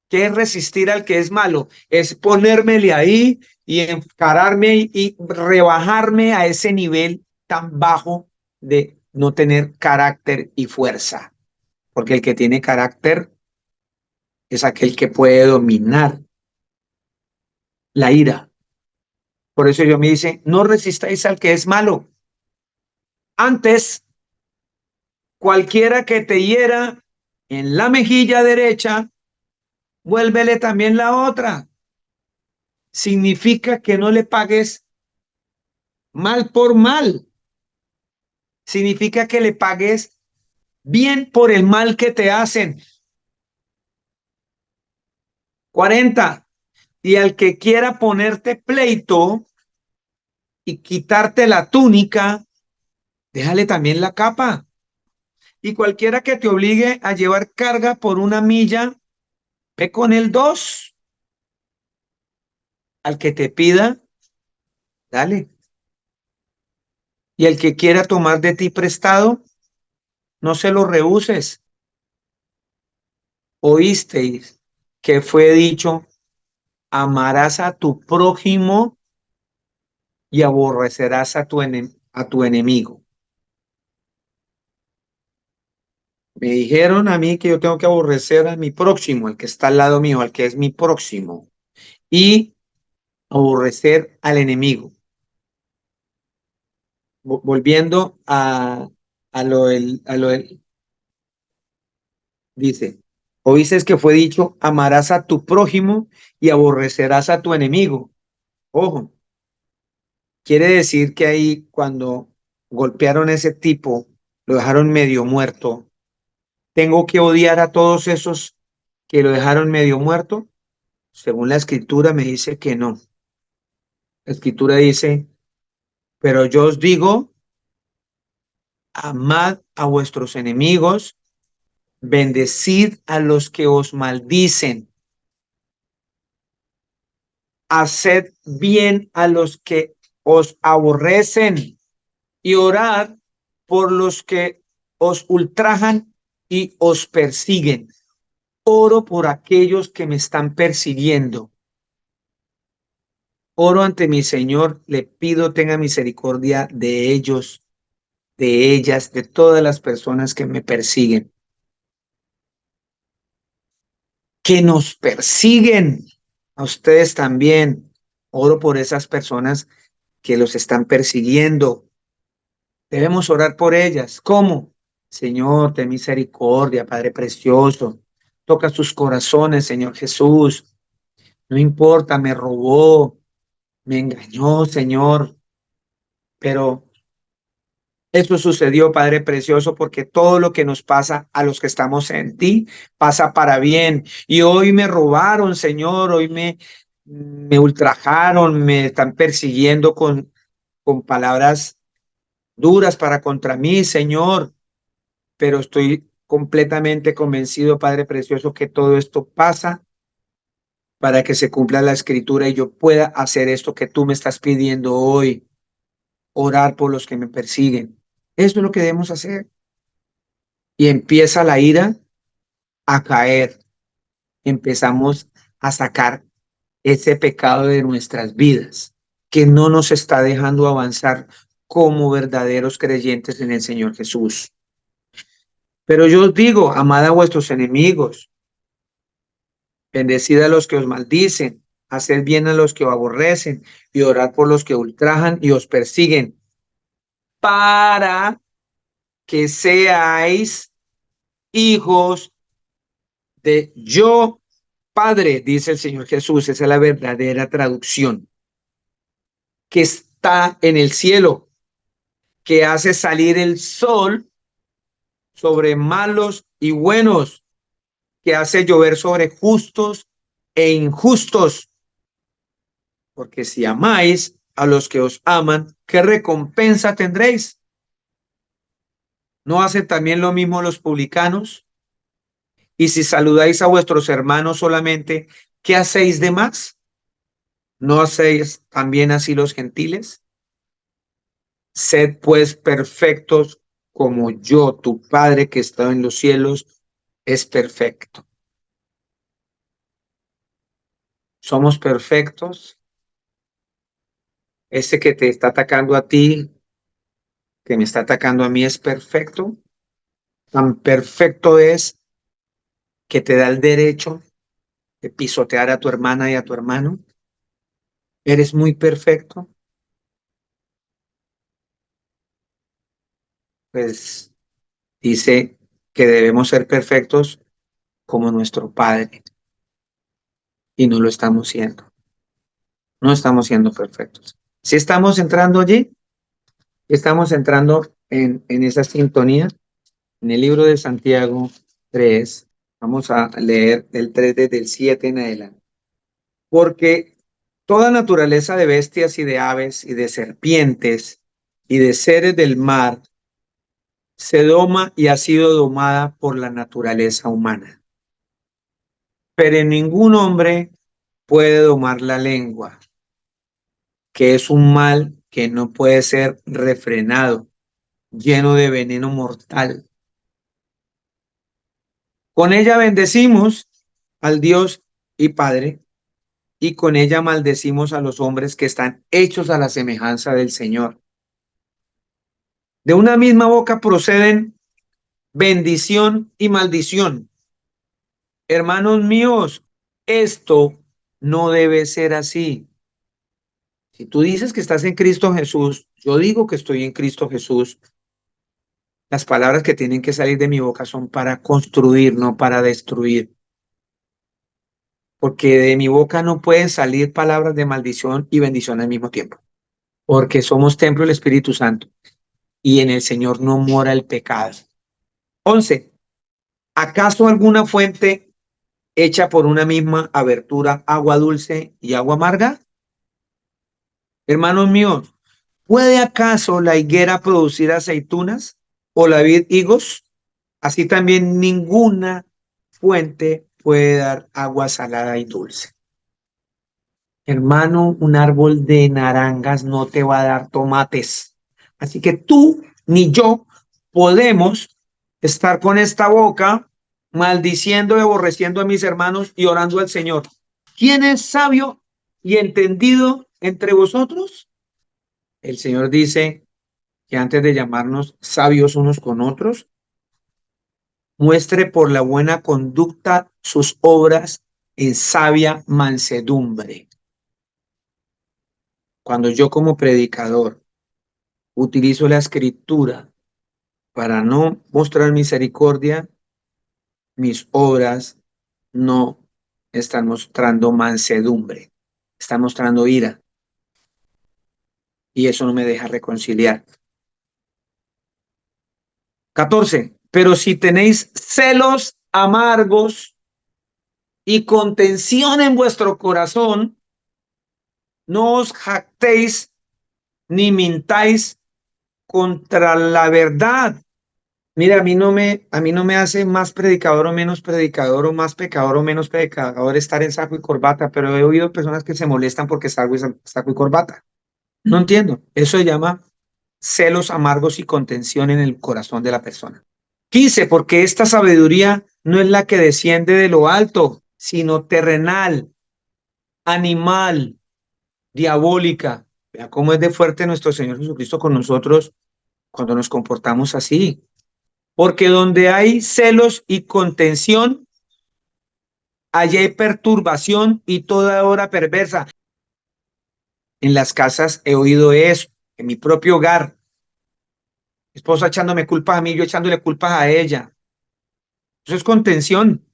Speaker 1: ¿Qué es resistir al que es malo? Es ponérmele ahí y encararme y rebajarme a ese nivel tan bajo de no tener carácter y fuerza. Porque el que tiene carácter es aquel que puede dominar la ira. Por eso yo me dice, no resistáis al que es malo. Antes, cualquiera que te hiera en la mejilla derecha, vuélvele también la otra. Significa que no le pagues mal por mal. Significa que le pagues bien por el mal que te hacen. 40. Y al que quiera ponerte pleito y quitarte la túnica, déjale también la capa. Y cualquiera que te obligue a llevar carga por una milla, ve con él 2. Al que te pida, dale. Y el que quiera tomar de ti prestado, no se lo rehuses. Oísteis que fue dicho, amarás a tu prójimo y aborrecerás a tu enemigo. Me dijeron a mí que yo tengo que aborrecer a mi próximo, al que está al lado mío, al que es mi próximo, y aborrecer al enemigo. Volviendo a lo del, dice, oíste que fue dicho, amarás a tu prójimo y aborrecerás a tu enemigo. Ojo, quiere decir que ahí cuando golpearon a ese tipo, lo dejaron medio muerto. ¿Tengo que odiar a todos esos que lo dejaron medio muerto? Según la escritura me dice que no. La escritura dice, pero yo os digo, amad a vuestros enemigos, bendecid a los que os maldicen, haced bien a los que os aborrecen y orad por los que os ultrajan y os persiguen. Oro por aquellos que me están persiguiendo. Oro ante mi Señor, le pido tenga misericordia de ellos, de ellas, de todas las personas que me persiguen, que nos persiguen, a ustedes también. Oro por esas personas que los están persiguiendo. Debemos orar por ellas. ¿Cómo? Señor, ten misericordia, Padre precioso. Toca sus corazones, Señor Jesús. No importa, me robó, me engañó, Señor, pero Esto sucedió, Padre Precioso, porque todo lo que nos pasa a los que estamos en ti pasa para bien. Y hoy me robaron, Señor, hoy me ultrajaron, me están persiguiendo con palabras duras para contra mí, Señor. Pero estoy completamente convencido, Padre Precioso, que todo esto pasa para que se cumpla la escritura y yo pueda hacer esto que tú me estás pidiendo hoy, orar por los que me persiguen. Esto es lo que debemos hacer. Y empieza la ira a caer. Empezamos a sacar ese pecado de nuestras vidas que no nos está dejando avanzar como verdaderos creyentes en el Señor Jesús. Pero yo os digo, amad a vuestros enemigos, bendecid a los que os maldicen, haced bien a los que os aborrecen y orad por los que ultrajan y os persiguen, para que seáis hijos de yo Padre, dice el Señor Jesús. Esa es la verdadera traducción, que está en el cielo, que hace salir el sol sobre malos y buenos, que hace llover sobre justos e injustos. Porque si amáis a los que os aman, ¿qué recompensa tendréis? ¿No hacen también lo mismo los publicanos? Y si saludáis a vuestros hermanos solamente, ¿qué hacéis de más? ¿No hacéis también así los gentiles? Sed pues perfectos como yo, tu Padre que está en los cielos, es perfecto. Somos perfectos. Ese que te está atacando a ti, que me está atacando a mí, es perfecto. Tan perfecto es que te da el derecho de pisotear a tu hermana y a tu hermano. Eres muy perfecto. Pues dice que debemos ser perfectos como nuestro Padre y no lo estamos siendo. No estamos siendo perfectos. Si estamos entrando allí, estamos entrando en esa sintonía. En el libro de Santiago 3, vamos a leer del 3 desde el 7 en adelante. Porque toda naturaleza de bestias y de aves y de serpientes y de seres del mar se doma y ha sido domada por la naturaleza humana. Pero ningún hombre puede domar la lengua, que es un mal que no puede ser refrenado, lleno de veneno mortal. Con ella bendecimos al Dios y Padre, y con ella maldecimos a los hombres que están hechos a la semejanza del Señor. De una misma boca proceden bendición y maldición. Hermanos míos, esto no debe ser así. Si tú dices que estás en Cristo Jesús, yo digo que estoy en Cristo Jesús. Las palabras que tienen que salir de mi boca son para construir, no para destruir. Porque de mi boca no pueden salir palabras de maldición y bendición al mismo tiempo. Porque somos templo del Espíritu Santo y en el Señor no mora el pecado. 11. ¿Acaso alguna fuente hecha por una misma abertura, agua dulce y agua amarga? Hermanos míos, ¿puede acaso la higuera producir aceitunas o la vid higos? Así también ninguna fuente puede dar agua salada y dulce. Hermano, un árbol de naranjas no te va a dar tomates. Así que tú ni yo podemos estar con esta boca maldiciendo y aborreciendo a mis hermanos y orando al Señor. ¿Quién es sabio y entendido entre vosotros? El Señor dice que antes de llamarnos sabios unos con otros, muestre por la buena conducta sus obras en sabia mansedumbre. Cuando yo como predicador utilizo la escritura para no mostrar misericordia, mis obras no están mostrando mansedumbre, están mostrando ira y eso no me deja reconciliar. 14. Pero si tenéis celos amargos y contención en vuestro corazón, no os jactéis ni mintáis contra la verdad. Mira, a mí no me hace más predicador o menos predicador o más pecador o menos pecador estar en saco y corbata, pero he oído personas que se molestan porque salgo en saco y corbata. No entiendo. Eso se llama celos amargos y contención en el corazón de la persona. 15. Porque esta sabiduría no es la que desciende de lo alto, sino terrenal, animal, diabólica. Vea cómo es de fuerte nuestro Señor Jesucristo con nosotros cuando nos comportamos así. Porque donde hay celos y contención, allí hay perturbación y toda obra perversa. En las casas he oído eso, en mi propio hogar. Mi esposa echándome culpas a mí, yo echándole culpas a ella. Eso es contención.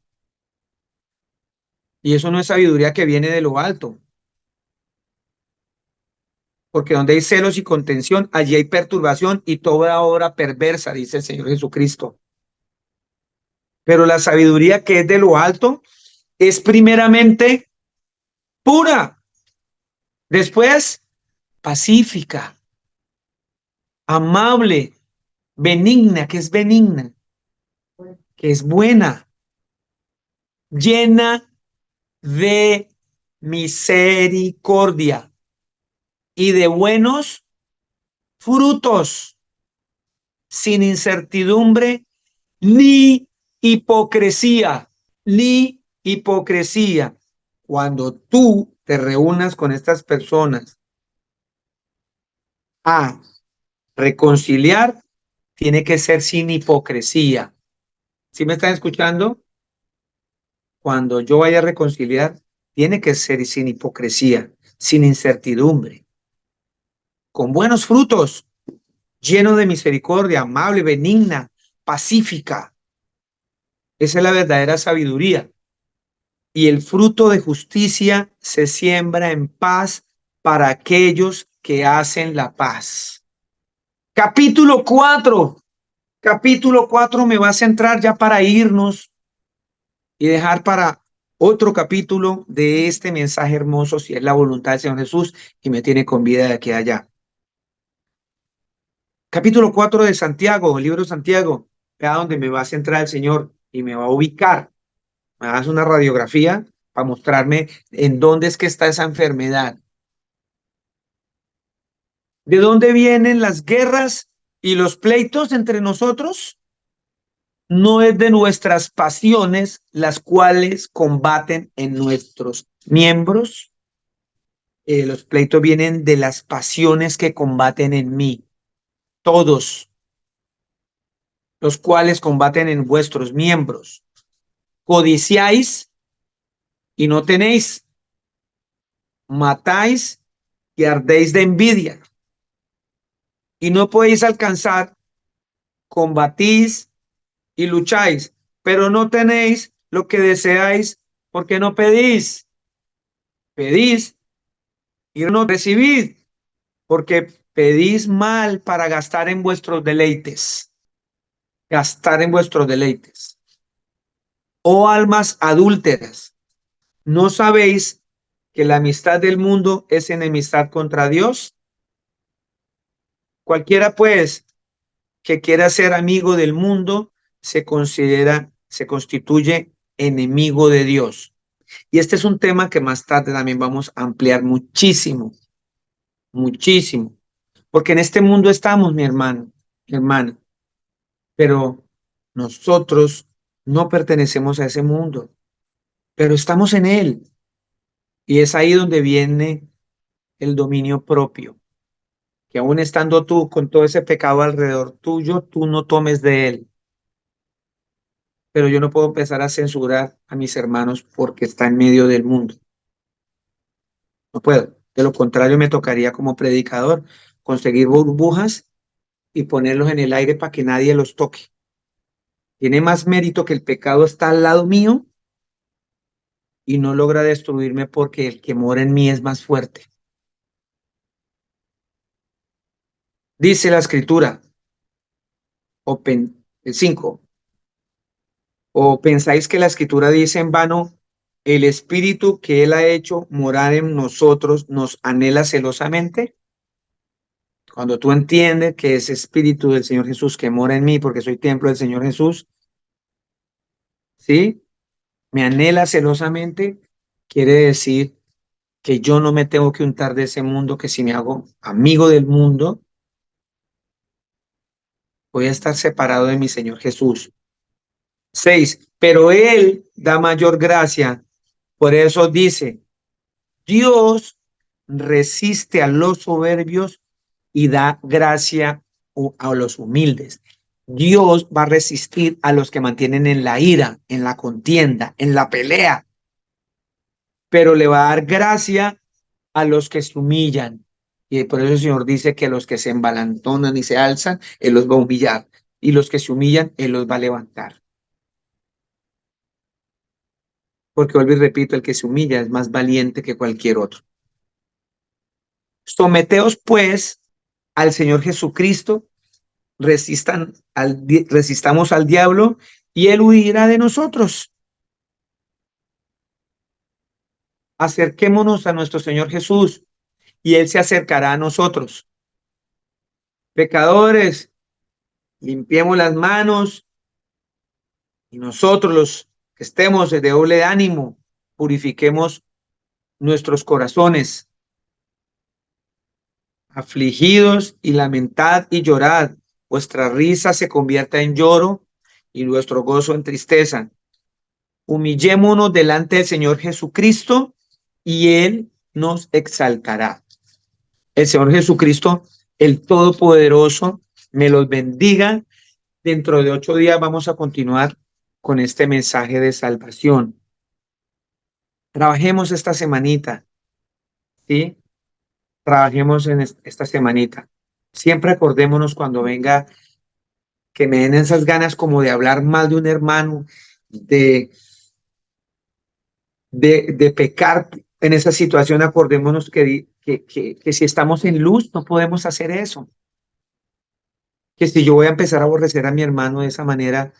Speaker 1: Y eso no es sabiduría que viene de lo alto. Porque donde hay celos y contención, allí hay perturbación y toda obra perversa, dice el Señor Jesucristo. Pero la sabiduría que es de lo alto es primeramente pura, después pacífica, amable, benigna, que es buena, llena de misericordia y de buenos frutos, sin incertidumbre ni hipocresía, ni hipocresía. Cuando tú te reúnas con estas personas a reconciliar, tiene que ser sin hipocresía. ¿Sí me están escuchando? Cuando yo vaya a reconciliar, tiene que ser sin hipocresía, sin incertidumbre, con buenos frutos, lleno de misericordia, amable, benigna, pacífica. Esa es la verdadera sabiduría. Y el fruto de justicia se siembra en paz para aquellos que hacen la paz. Capítulo 4. Capítulo 4 me va a centrar ya para irnos y dejar para otro capítulo de este mensaje hermoso, si es la voluntad del Señor Jesús y me tiene con vida de aquí a allá. Capítulo 4 de Santiago, el libro de Santiago, vea donde me va a centrar el Señor y me va a ubicar. Me hace una radiografía para mostrarme en dónde es que está esa enfermedad. ¿De dónde vienen las guerras y los pleitos entre nosotros? No es de nuestras pasiones las cuales combaten en nuestros miembros. Los pleitos vienen de las pasiones que combaten en mí. Todos los cuales combaten en vuestros miembros. Codiciáis y no tenéis. Matáis y ardéis de envidia. Y no podéis alcanzar. Combatís y lucháis, pero no tenéis lo que deseáis porque no pedís. Pedís y no recibid, porque pedís mal para gastar en vuestros deleites. Gastar en vuestros deleites. Oh almas adúlteras, ¿no sabéis que la amistad del mundo es enemistad contra Dios? Cualquiera, pues, que quiera ser amigo del mundo, se constituye enemigo de Dios. Y este es un tema que más tarde también vamos a ampliar muchísimo, muchísimo, porque en este mundo estamos, mi hermano, mi hermana, pero nosotros no pertenecemos a ese mundo, pero estamos en él. Y es ahí donde viene el dominio propio, que aún estando tú con todo ese pecado alrededor tuyo, tú no tomes de él. Pero yo no puedo empezar a censurar a mis hermanos porque está en medio del mundo. No puedo. De lo contrario, me tocaría como predicador conseguir burbujas y ponerlos en el aire para que nadie los toque. Tiene más mérito que el pecado está al lado mío y no logra destruirme porque el que mora en mí es más fuerte. Dice la escritura, el 5. ¿O pensáis que la escritura dice en vano, el espíritu que él ha hecho morar en nosotros nos anhela celosamente? Cuando tú entiendes que ese espíritu del Señor Jesús que mora en mí, porque soy templo del Señor Jesús, ¿sí? Me anhela celosamente, quiere decir que yo no me tengo que untar de ese mundo, que si me hago amigo del mundo, voy a estar separado de mi Señor Jesús. 6. Pero Él da mayor gracia. Por eso dice, Dios resiste a los soberbios y da gracia a los humildes. Dios va a resistir a los que mantienen en la ira, en la contienda, en la pelea, pero le va a dar gracia a los que se humillan. Y por eso el Señor dice que los que se embalantonan y se alzan, Él los va a humillar. Y los que se humillan, Él los va a levantar. Porque vuelvo y repito, el que se humilla es más valiente que cualquier otro. Someteos pues al Señor Jesucristo, resistamos al diablo y Él huirá de nosotros. Acerquémonos a nuestro Señor Jesús y Él se acercará a nosotros. Pecadores, limpiemos las manos y nosotros los que estemos de doble ánimo, purifiquemos nuestros corazones. Afligidos y lamentad y llorad, vuestra risa se convierta en lloro y nuestro gozo en tristeza. Humillémonos delante del Señor Jesucristo y Él nos exaltará. El Señor Jesucristo, el Todopoderoso, me los bendiga. Dentro de 8 días vamos a continuar con este mensaje de salvación. Trabajemos esta semanita, ¿sí? Trabajemos en esta semanita. Siempre acordémonos cuando venga que me den esas ganas como de hablar mal de un hermano, de, de pecar en esa situación, acordémonos que si estamos en luz no podemos hacer eso. Que si yo voy a empezar a aborrecer a mi hermano de esa manera,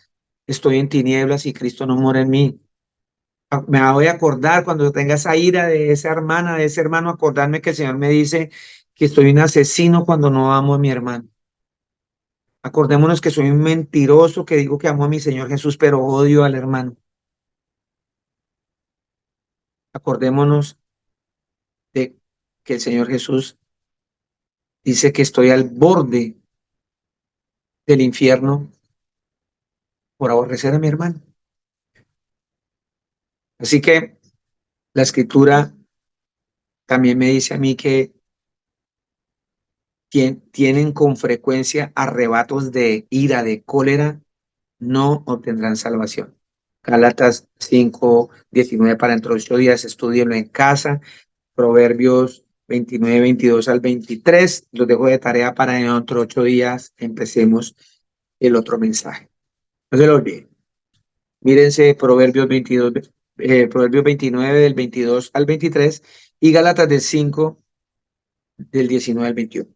Speaker 1: estoy en tinieblas y Cristo no mora en mí. Me voy a acordar cuando tenga esa ira de esa hermana, de ese hermano, acordarme que el Señor me dice que soy un asesino cuando no amo a mi hermano. Acordémonos que soy un mentiroso que digo que amo a mi Señor Jesús, pero odio al hermano. Acordémonos de que el Señor Jesús dice que estoy al borde del infierno por aborrecer a mi hermano. Así que la escritura también me dice a mí que tienen con frecuencia arrebatos de ira, de cólera, no obtendrán salvación. Gálatas 5:19 para dentro de 8 días, estudienlo en casa. Proverbios 29, 22 al 23. Los dejo de tarea para en otros 8 días empecemos el otro mensaje. No se lo olviden. Mírense Proverbios 29 del 22 al 23 y Gálatas del 5 del 19 al 21.